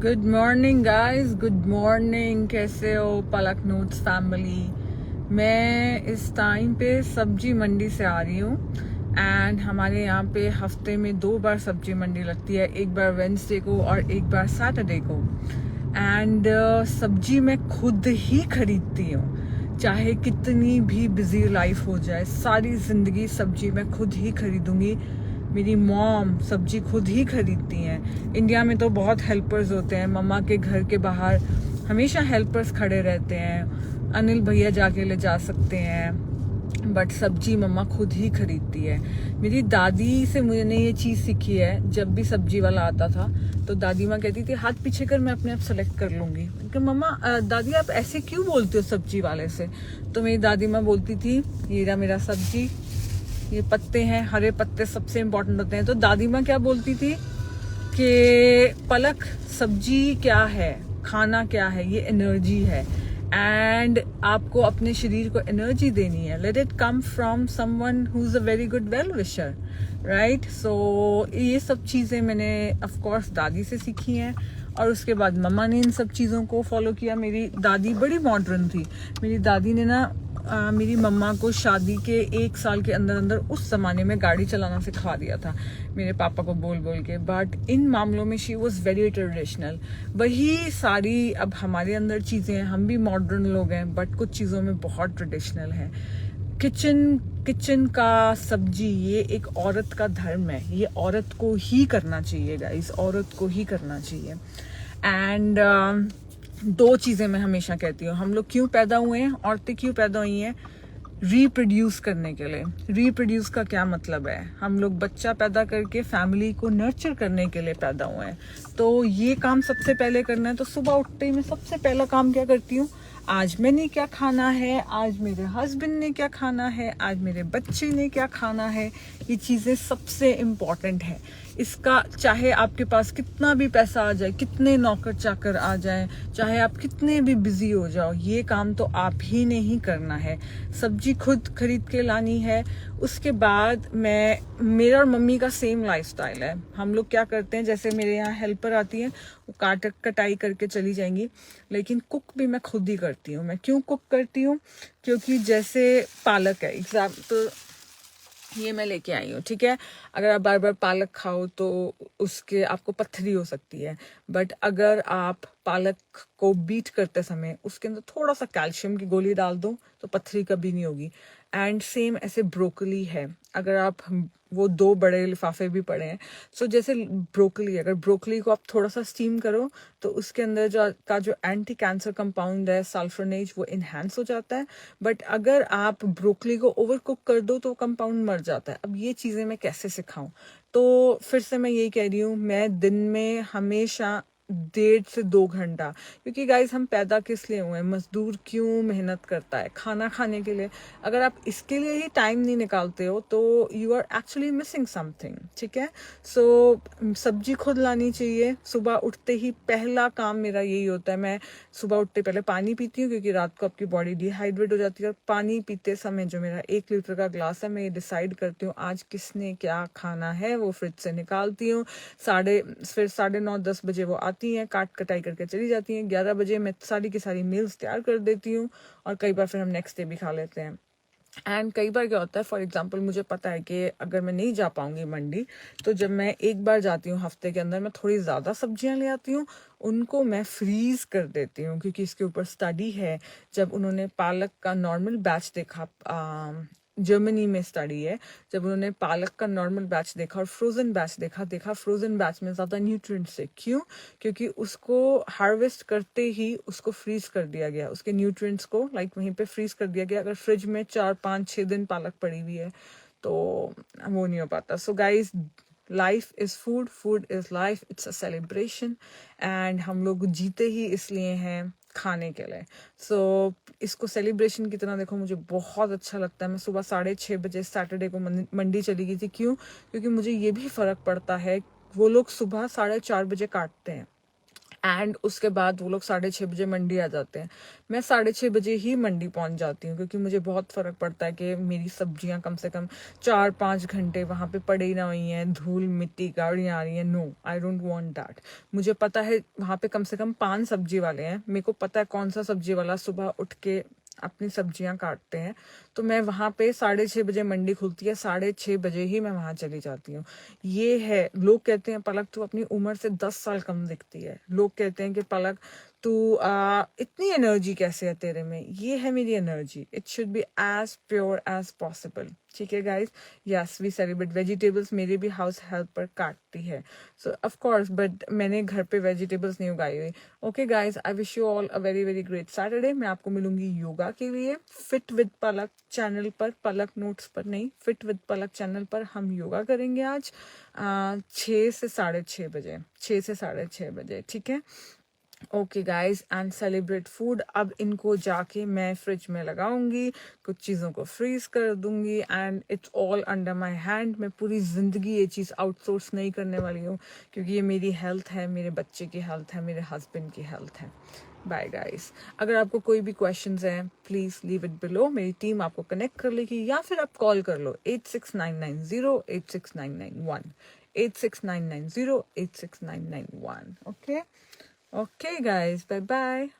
Good morning guys, good morning. कैसे हो पलक notes family? मैं इस टाइम पे सब्जी मंडी से आ रही हूँ एंड हमारे यहाँ पे हफ्ते में 2 बार सब्जी मंडी लगती है, एक बार वेंसडे को और एक बार सैटरडे को। एंड सब्जी मैं खुद ही खरीदती हूँ, चाहे कितनी भी बिजी लाइफ हो जाए, सारी जिंदगी सब्जी मैं खुद ही खरीदूंगी। मेरी मॉम सब्जी खुद ही खरीदती हैं। इंडिया में तो बहुत हेल्पर्स होते हैं, मम्मा के घर के बाहर हमेशा हेल्पर्स खड़े रहते हैं, अनिल भैया जाके ले जा सकते हैं, बट सब्जी मम्मा खुद ही खरीदती है। मेरी दादी से मैंने ये चीज़ सीखी है, जब भी सब्जी वाला आता था तो दादी माँ कहती थी हाथ पीछे कर, मैं अपने आप सेलेक्ट कर लूँगी। कि मम्मा दादी आप ऐसे क्यों बोलते हो सब्जी वाले से? तो मेरी दादी माँ बोलती थी ये रहा मेरा सब्जी, ये पत्ते हैं, हरे पत्ते सबसे इम्पोर्टेंट होते हैं। तो दादी माँ क्या बोलती थी कि पलक सब्जी क्या है, खाना क्या है, ये एनर्जी है एंड आपको अपने शरीर को एनर्जी देनी है। Let it come from someone who is a very good well wisher, right? So ये सब चीज़ें मैंने ऑफ कोर्स दादी से सीखी हैं और उसके बाद मम्मा ने इन सब चीज़ों को फॉलो किया। मेरी दादी बड़ी मॉडर्न थी। मेरी दादी ने ना मेरी मम्मा को शादी के 1 साल के अंदर अंदर उस जमाने में गाड़ी चलाना सिखा दिया था मेरे पापा को बोल बोल के। बट इन मामलों में शी वॉज वेरी ट्रेडिशनल। वही सारी अब हमारे अंदर चीज़ें हैं, हम भी मॉडर्न लोग हैं बट कुछ चीज़ों में बहुत ट्रेडिशनल है। किचन का सब्जी ये एक औरत का धर्म है, ये औरत को ही करना चाहिए गाइस, औरत को ही करना चाहिए। एंड 2 चीज़ें मैं हमेशा कहती हूँ, हम लोग क्यों पैदा हुए हैं, औरतें क्यों पैदा हुई हैं? रिप्रोड्यूस करने के लिए। रिप्रोड्यूस का क्या मतलब है? हम लोग बच्चा पैदा करके फैमिली को नर्चर करने के लिए पैदा हुए हैं। तो ये काम सबसे पहले करना है। तो सुबह उठते ही मैं सबसे पहला काम क्या करती हूँ, आज मैंने क्या खाना है, आज मेरे हस्बैंड ने क्या खाना है, आज मेरे बच्चे ने क्या खाना है। ये चीज़ें सबसे इम्पॉर्टेंट है। इसका चाहे आपके पास कितना भी पैसा आ जाए, कितने नौकर चाकर आ जाए, चाहे आप कितने भी बिजी हो जाओ, ये काम तो आप ही ने ही करना है। सब्जी खुद खरीद के लानी है। उसके बाद मेरा और मम्मी का सेम लाइफस्टाइल है। हम लोग क्या करते हैं, जैसे मेरे यहाँ हेल्पर आती हैं, वो कटाई करके चली जाएंगी, लेकिन कुक भी मैं खुद ही करती हूँ। मैं क्यों कुक करती हूँ? क्योंकि जैसे पालक है एग्जाम्पल, ये मैं लेके आई हूँ, ठीक है। अगर आप बार बार पालक खाओ तो उसके आपको पत्थरी हो सकती है, बट अगर आप पालक को बीट करते समय उसके अंदर थोड़ा सा कैल्शियम की गोली डाल दो तो पत्थरी कभी नहीं होगी। एंड सेम ऐसे ब्रोकली है, अगर आप वो 2 बड़े लिफाफे भी पड़े हैं। सो जैसे ब्रोकली, अगर ब्रोकली को आप थोड़ा सा स्टीम करो तो उसके अंदर जो एंटी कैंसर कंपाउंड है सल्फरनेज, वो इन्हांस हो जाता है। बट अगर आप ब्रोकली को ओवर कुक कर दो तो कंपाउंड मर जाता है। अब ये चीज़ें मैं कैसे सिखाऊं? तो फिर से मैं यही कह रही हूँ, मैं दिन में हमेशा 1.5 से 2 घंटा, क्योंकि गाइज हम पैदा किस लिए हुए हैं? मजदूर क्यों मेहनत करता है? खाना खाने के लिए। अगर आप इसके लिए ही टाइम नहीं निकालते हो तो you are actually missing something, ठीक है। सो सब्जी खुद लानी चाहिए। सुबह उठते ही पहला काम मेरा यही होता है, मैं सुबह उठते पहले पानी पीती हूँ, क्योंकि रात को आपकी बॉडी डिहाइड्रेट हो जाती है। और पानी पीते समय जो मेरा 1 लीटर का ग्लास है, मैं ये डिसाइड करती हूँ आज किसने क्या खाना है, वो फ्रिज से निकालती हूँ। फिर 9:30-10 बजे वो आती हैं, काट कटाई करके चली जाती हैं। 11 बजे मैं सारी की सारी मील्स तैयार कर देती हूँ और कई बार फिर हम नेक्स्ट डे भी खा लेते हैं। एंड कई बार क्या होता है, फॉर एग्जाम्पल मुझे पता है कि अगर मैं नहीं जा पाऊंगी मंडी, तो जब मैं एक बार जाती हूँ हफ्ते के अंदर, मैं थोड़ी ज़्यादा सब्जियां ले आती हूँ, उनको मैं फ्रीज कर देती हूँ, क्योंकि इसके ऊपर स्टडी है। जब उन्होंने पालक का नॉर्मल बैच देखा, जर्मनी में स्टडी है, जब उन्होंने पालक का नॉर्मल बैच देखा और फ्रोजन बैच देखा फ्रोजन बैच में ज़्यादा न्यूट्रिएंट्स है। क्यों? क्योंकि उसको हार्वेस्ट करते ही उसको फ्रीज कर दिया गया, उसके न्यूट्रिएंट्स को वहीं पे फ्रीज कर दिया गया। अगर फ्रिज में 4-5-6 दिन पालक पड़ी हुई है तो वो नहीं हो पाता। So guys, life is food, food is life, it's a celebration. And हम लोग जीते ही इसलिए हैं, खाने के लिए। सो इसको सेलिब्रेशन की तरह देखो, मुझे बहुत अच्छा लगता है। मैं सुबह 6:30 बजे सैटरडे को मंडी चली गई थी। क्यों? क्योंकि मुझे ये भी फर्क पड़ता है, वो लोग सुबह 4:30 बजे काटते हैं एंड उसके बाद वो लोग 6:30 बजे मंडी आ जाते हैं। मैं 6:30 बजे ही मंडी पहुंच जाती हूँ, क्योंकि मुझे बहुत फर्क पड़ता है कि मेरी सब्जियां कम से कम 4-5 घंटे वहां पे पड़ी ही ना हुई हैं, धूल मिट्टी गाड़ियां आ रही हैं। No, I don't want that. मुझे पता है वहां पे कम से कम 5 सब्जी वाले हैं, मेरे को पता है कौन सा सब्जी वाला सुबह उठ के अपनी सब्जियां काटते हैं। तो मैं वहां पे 6:30 बजे मंडी खुलती है, 6:30 बजे ही मैं वहां चली जाती हूँ। ये है, लोग कहते हैं पलक तू अपनी उम्र से 10 साल कम दिखती है। लोग कहते हैं कि पलक तू इतनी एनर्जी कैसे है तेरे में। ये है मेरी energy, it should be as pure as possible. ठीक है guys, yes we celebrate vegetables. मेरे भी हाउस हेल्प पर काटती है, सो ऑफ कोर्स, बट मैंने घर पे वेजिटेबल्स नहीं उगाई हुई। Okay guys, I wish you all a very very great Saturday. मैं आपको मिलूंगी योगा के लिए फिट विद पलक चैनल पर, पलक नोट्स पर नहीं, फिट विद पलक चैनल पर हम योगा करेंगे आज 6 से 6:30 बजे, 6 से 6:30 बजे। ठीक है, okay guys, and celebrate food. अब इनको जाके मैं फ्रिज में लगाऊंगी, कुछ चीज़ों को फ्रीज कर दूंगी, and it's all under my hand. मैं पूरी ज़िंदगी ये चीज़ आउटसोर्स नहीं करने वाली हूँ, क्योंकि ये मेरी हेल्थ है, मेरे बच्चे की हेल्थ है, मेरे हस्बैंड की हेल्थ है। बाय गाइस, अगर आपको कोई भी क्वेश्चंस हैं प्लीज़ लीव इट बिलो, मेरी टीम आपको कनेक्ट कर लेगी, या फिर आप कॉल कर लो 8699086991, 8699086991। Okay, okay guys, bye bye.